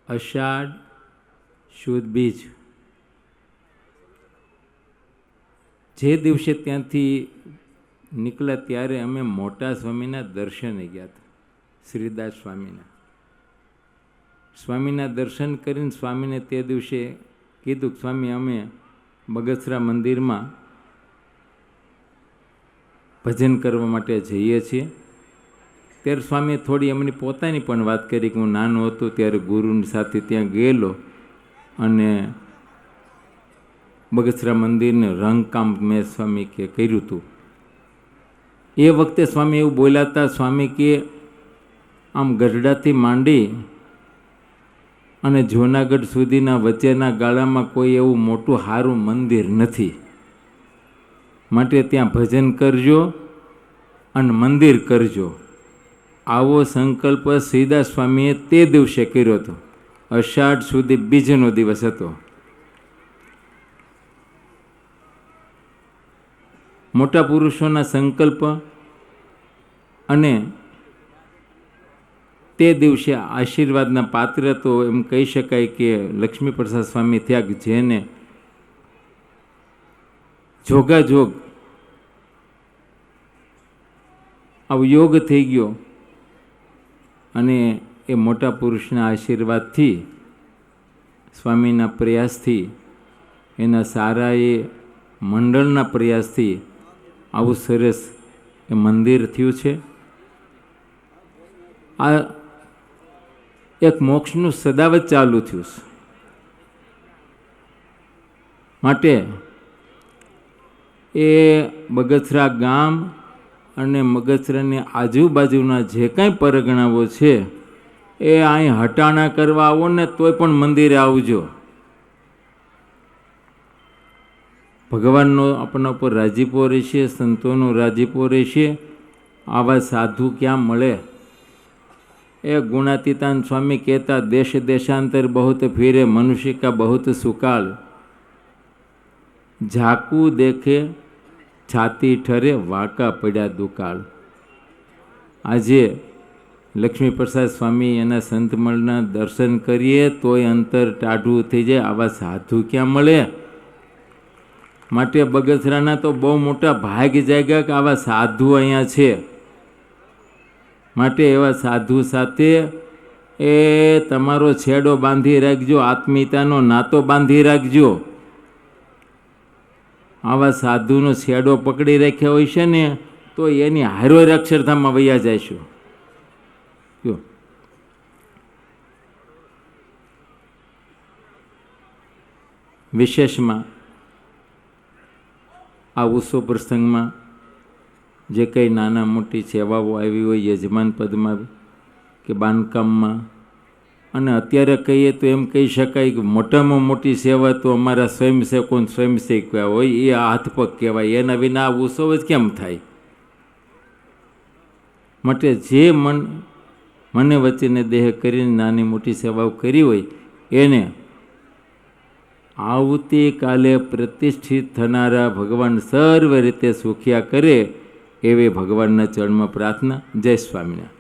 અષાઢ શુદ્ધ બીજ જે દિવસે ત્યાંથી નીકળ્યા ત્યારે અમે મોટા સ્વામીના દર્શને ગયા હતા. શ્રીદાસ સ્વામીના દર્શન કરીને સ્વામીને તે દિવસે કીધું કે સ્વામી અમે બગસરા મંદિરમાં ભજન કરવા માટે જઈએ છીએ. ત્યારે સ્વામીએ થોડી એમની પોતાની પણ વાત કરી કે હું નાનો હતો ત્યારે ગુરુની સાથે ત્યાં ગયેલો અને બગસરા મંદિરને રંગકામ મેં સ્વામી કે કર્યું હતું. એ વખતે સ્વામી એવું બોલ્યા હતા, સ્વામી કે આમ ગઢડાથી માંડી અને જૂનાગઢ સુધીના વચ્ચેના ગાળામાં કોઈ એવું મોટું સારું મંદિર નથી, માટે ત્યાં ભજન કરજો અને મંદિર કરજો. આવો સંકલ્પ શ્રીદાસ સ્વામીએ તે દિવસે કર્યો હતો. અષાઢ સુધી બીજનો દિવસ હતો. મોટા પુરુષોના સંકલ્પ અને તે દિવસે આશીર્વાદના પાત્ર તો એમ કહી શકાય કે લક્ષ્મીપ્રસાદ સ્વામી થયા કે જેને જોગાજોગ આવો યોગ થઈ ગયો અને એ મોટા પુરુષના આશીર્વાદથી, સ્વામીના પ્રયાસથી, એના સારા એ મંડળના પ્રયાસથી આવું સરસ એ મંદિર થયું છે. આ એક મોક્ષનું સદાવત ચાલુ થયું છે. માટે એ બગસરા ગામ અને બગસરાની આજુબાજુના જે કાંઈ પરગણાઓ છે એ અહીં હટાણા કરવા આવો ને તોય પણ મંદિરે આવજો. ભગવાનનો આપણા ઉપર રાજીપો રહેશે, સંતોનો રાજીપો રહેશે. આવા સાધુ ક્યાં મળે? એ ગુણાતીતાન સ્વામી કહેતા, દેશ દેશાંતર બહુત ફીરે મનુષ્ય કા બહુત સુકાળ, ઝાકુ દેખે છાતી ઠરે વાંકા પડ્યા દુકાળ. આજે લક્ષ્મીપ્રસાદ સ્વામી એના સંતમળના દર્શન કરીએ તોય અંતર ટાઢું થઈ જાય. આવા સાધુ ક્યાં મળે? માટે બગસરાના તો બહુ મોટા ભાગ જાગ્યા કે આવા સાધુ અહીંયા છે. માટે એવા સાધુ સાથે એ તમારો છેડો બાંધી રાખજો, આત્મીયતાનો નાતો બાંધી રાખજો. આવા સાધુનો છેડો પકડી રાખ્યા હોય છે ને તો એની હારો અક્ષરધામમાં વયા જઈશું. વિશેષમાં આ ઉત્સવ પ્રસંગમાં જે કંઈ નાના મોટી સેવાઓ આવી હોય યજમાન પદમાં કે બાંધકામમાં, અને અત્યારે કહીએ તો એમ કહી શકાય કે મોટામાં મોટી સેવા તો અમારા સ્વયંસેવકો સ્વયંસેવક હોય, એ હાથપગ કહેવાય. એના વિના આ ઉત્સવ જ કેમ થાય? માટે જે મને વચ્ચેને દેહ કરીને નાની મોટી સેવાઓ કરી હોય એને આવતીકાલે પ્રતિષ્ઠિત થનારા ભગવાન સર્વ રીતે સુખિયા કરે એવી ભગવાનના ચરણમાં પ્રાર્થના. જય સ્વામિનારાયણ.